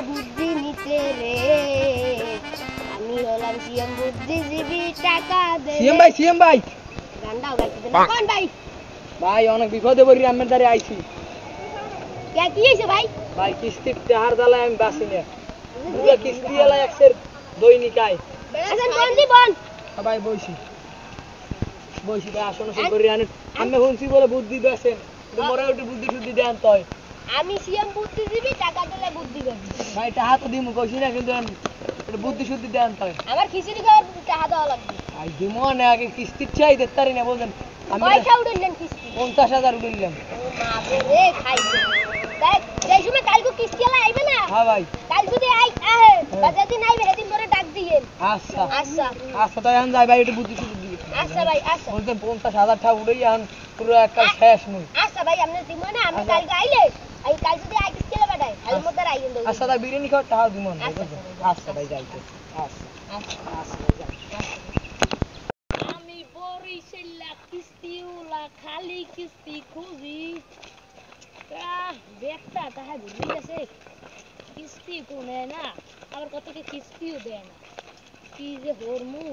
বুদ্ধি নিতে রে আমি হলাম সিএম বুদ্ধিজীবী টাকা দে সিএম ভাই গান্ডাও গাইতে দেন কোন ভাই ভাই অনেক বিপদে পড়ি আমার দ্বারে আইছি কে কি হইছে ভাই ভাই কিস্তির টাহার দালায় আমি বাসি না পুরো কিস্তি এলা একসের দৈনিক আয় আছেন কোন জীবন ভাই বইছি ভাই আসন করি আনেন আমি শুনছি বলে বুদ্ধি দেন মোরা একটু বুদ্ধি শুদ্ধি দেন তয় আমি সিএম বুদ্ধিজীবী টাকা দিলে বুদ্ধি করবি ভাই টাকা তো দিমু কইছি না কিন্তু একটু বুদ্ধি শুদ্ধি দেন তয় আমার খিচুড়ি খাওয়ার টাকা দেওয়া লাগবে ভাই দিমু না আগে কিস্তির চাই দেতারি না বলেন আমি কয়টা উড়লেন কিস্তি ৫০,০০০ উড়িলাম ও বাবা রে খাইছে দেখ এই সময় কালকে কিস্তি এলা আইবে না হ্যাঁ ভাই কাল যদি আহে বাজার দিন আইবে সেদিন পরে ডাক দিয়েন আচ্ছা আচ্ছা আচ্ছা তাই আন যাই ভাই একটু বুদ্ধি শুদ্ধি দিয়ে আচ্ছা ভাই আচ্ছা বলতে ৫০,০০০ টাকা উড়াই আন পুরো একটা শেষ মুই আচ্ছা ভাই আপনি দিব না আমি কালকে আইলে এই কাল যদি আই কিস্তি এলা বাড়াই তাহলে মধ্যে আইন দেব আচ্ছা তাই বিরিয়ানি খাওয়ার টাকা দিব না আচ্ছা ভাই যাইতে আচ্ছা আচ্ছা ভাই যাই আমি বরিশালা কিস্তিওলা খালি কিস্তি খুঁজি দেখতা তাহা ভুলে গেছে কিস্তি কোনে না আবার কতকে কিস্তিও দেয় না কি যে হরমু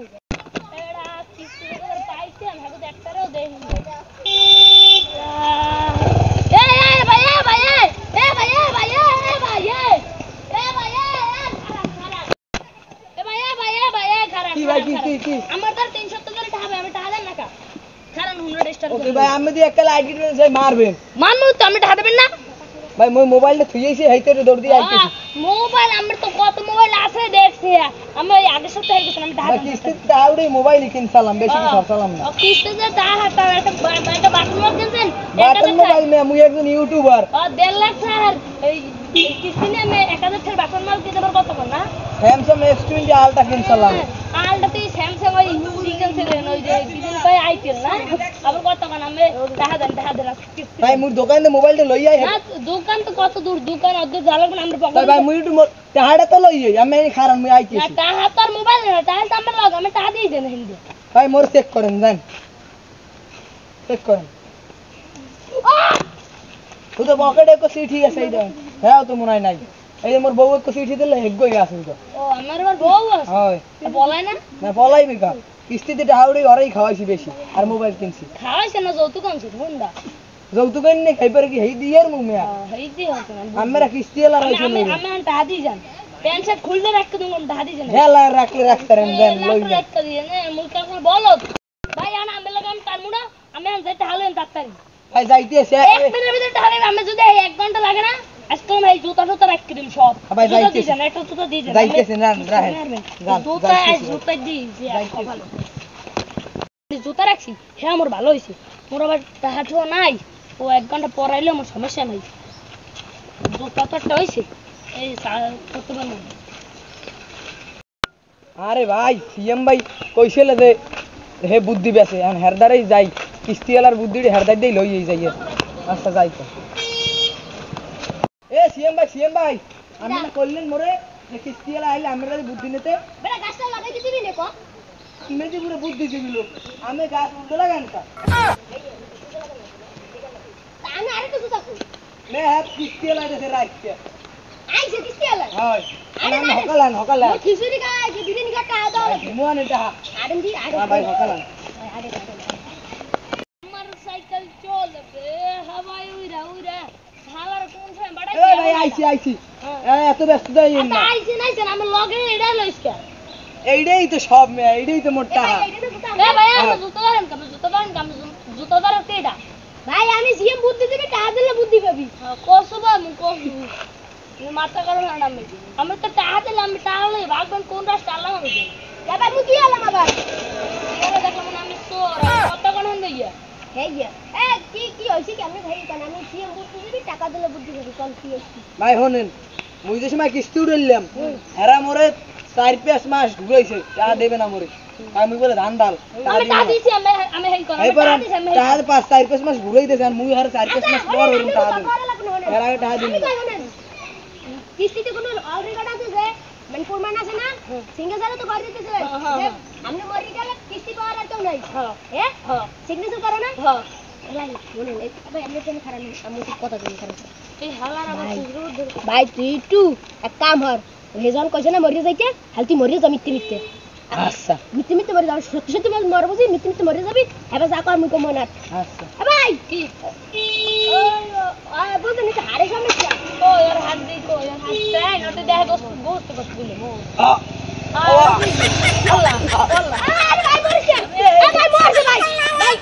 এরা কিস্তি করে পাইছে আমি হাতে একটারও দেই না এ ভাই এ ভাই এ ভাই এ ভাই এ ভাই এ ভাই কি ভাই কি আমার তার 370 করে টাকা আমি টাকা দেন না কা কারণ 100 স্টার ওকে ভাই আমি দি একটা আইডি যাই মারবেন মানমু তো আমি টাকা দেবেন না ভাই মই মোবাইলটা থুইছি হাইতে দৌড় দিয়ে আইতেছি মোবাইল আমার তো কত মোবাইল আছে দেখছি আমি ওই আগের সপ্তাহে গেছিলাম আমি টাকা ভাই কিস্তিতে আউড়ে মোবাইল কিনছালাম বেশি কি খরচালাম না কিস্তিতে টাকা হাতা একটা বাটন মার কিনছেন বাটন মোবাইল মে আমি একজন ইউটিউবার 1.5 লাখ স্যার এই কিস্তি নিয়ে আমি 1000 টাকা বাটন মার কিনতে পারবো কত না স্যামসাং S20 আলটা কিনছালাম আলটাতে স্যামসাং ওই সিজন সেভেন ওই যে সিজন কই আইটেল না আবার কত কান আমি টাকা দেন ভাই মুই দোকানে মোবাইলটা লই আই না দোকান তো কত দূর দোকান অর্ধেক জালার কোন আমরা পকেট ভাই মুই একটু টাকাটা তো লই আই আমি খারান মুই আইছি না টাকা তোর মোবাইল না টাকা তো আমার লাগ আমি টাকা দিয়ে দেন হিন্দি ভাই মোর চেক করেন জান চেক করেন তো পকেটে কো চিঠি আছে এই দেন হ্যাঁ তো মনে নাই এই যে মোর বউ কো চিঠি দিলে হেগই আছে তো ও আমার বউ আছে হয় বলাই না না বলাইবি কা কিস্তিতে টাকাউড়ি ওরাই খাওয়াইছি বেশি আর মোবাইল কিনছি খাওয়াইছে না যৌতুক আনছে হুন্ডা যৌতুক এনে খাইবার কি হেই দিয়ার মু মিয়া হেইতে হচ্ছে না আমরা কিস্তি এলা রাইছো আমি টাকা দিয়ে যান প্যান্ট শার্ট খুলতে রাখতে দুম টাকা দিয়ে যান হেলা রাখলে রাখতারেন দেন লই যা রাখতে দিয়ে না মুই কাছে বলো ভাই আনা আমি লাগাম তার মুড়া আমি আন যাইতে হালেন তাড়াতাড়ি ভাই যাইতেছে এক মিনিটের ভিতরে টাকা আমি যদি 1 ঘন্টা লাগে না আজকে ভাই জুতা রাখতে দিন সব ভাই যাইতেছে না একটা জুতা দিয়ে দেন যাইতেছে না রাখেন জুতা দিয়ে ভালো জুতা রাখছি হ্যাঁ আমার ভালো হইছে মোর আবার টাকাও নাই ও 1 ঘন্টা পরাইলে আমার সমস্যা নাই জুতা তো একটা হইছে এই কত বড় আরে ভাই সিএম ভাই কইছিল যে হে বুদ্ধি বেছে এখন হেরদারেই যাই কিস্তিওয়ালার বুদ্ধিটি হেরদার দেই লই যাই আচ্ছা যাই তো এ সিএম ভাই আমি না কইলেন মোরে যে কিস্তিওয়ালা আইলে আমরা বুদ্ধি নিতে বেটা গাছটা লাগাই দিবি নে কো তুমি যে পুরো বুদ্ধি দিবি লোক আমি গাছ উল্টো লাগান কা আমি আরে তো জুতা কই মে হাত কিস্তিওয়ালা দেশে রাখছে আইছে কিস্তিওয়ালা হয় আমি হকালান খিচুড়ি খাই যে বিরিয়ানি খাটা দাও মুয়ান এটা আড়ন দি আড়ন ভাই হকালান আমার সাইকেল চলবে হাওয়ায় উড়া হাওয়ার কোন সময় বাড়াই এ ভাই আইছি এত ব্যস্ত দেই না আইছে নাইছে আমার লগে এটা লইছে এইটাই তো সব মে এইটাই তো মোটা এ ভাই আমার জুতো ধরেন কেডা ভাই আমি সিএম বুদ্ধি দিবি টাকা দিলে বুদ্ধি পাবি কসবা মু কসু মাথা কারণ আমি তো টাকা দিলে আমি টাকা লই ভাগবেন কোন রাস্তা আল্লাহ হবে এ ভাই মু কি আলাম আবার এরা দেখলাম আমি তোর কত কোন হইয়া হেইয়া এ কি হইছে কি আমি ভাই কেন আমি সিএম বুদ্ধি দিবি টাকা দিলে বুদ্ধি পাবি কোন কি হইছে ভাই হনেন মুই যে সময় কিস্তি উড়াইলাম এরা মোরে 4-5 মাস ঘুরাইছে টাকা দেবে না মোরে আমি বলে ধান ডাল টাকা দিছি আমি হেই কর টাকা 4-5 মাস ঘুরাই দেন মুই আর 4-5 মাস পর হইম টাকা দেন এরা টাকা দিন কিস্তিতে কোনো অলরেডি কাটা আছে যে মানে ফরমান আছে না সিঙ্গেল সালে তো করে দিতেছে আমি মরি গেলে কিস্তি পাওয়ার আর কেউ নাই হ্যাঁ সিগনেচার করো না ভাই তুই একটু এক কাম হর হেজন কইছে না মরিয়ে যাইতে হালতি মরিয়ে যা মিথ্যে মিথ্যে আচ্ছা মিথ্যে মিথ্যে মরে যাবি সত্যি সত্যি মরবো যে মিথ্যে মিথ্যে মরে যাবি এবার যা কর মুই কম না আচ্ছা ভাই কি ওই বলতে নিতে হারে সমস্যা ও यार হাত দেই তো यार হাত দেই নতে দেখ গোস্ত গোস্ত দিলে মো আল্লাহ আল্লাহ আরে ভাই মরছে ভাই মরছে ভাই ভাই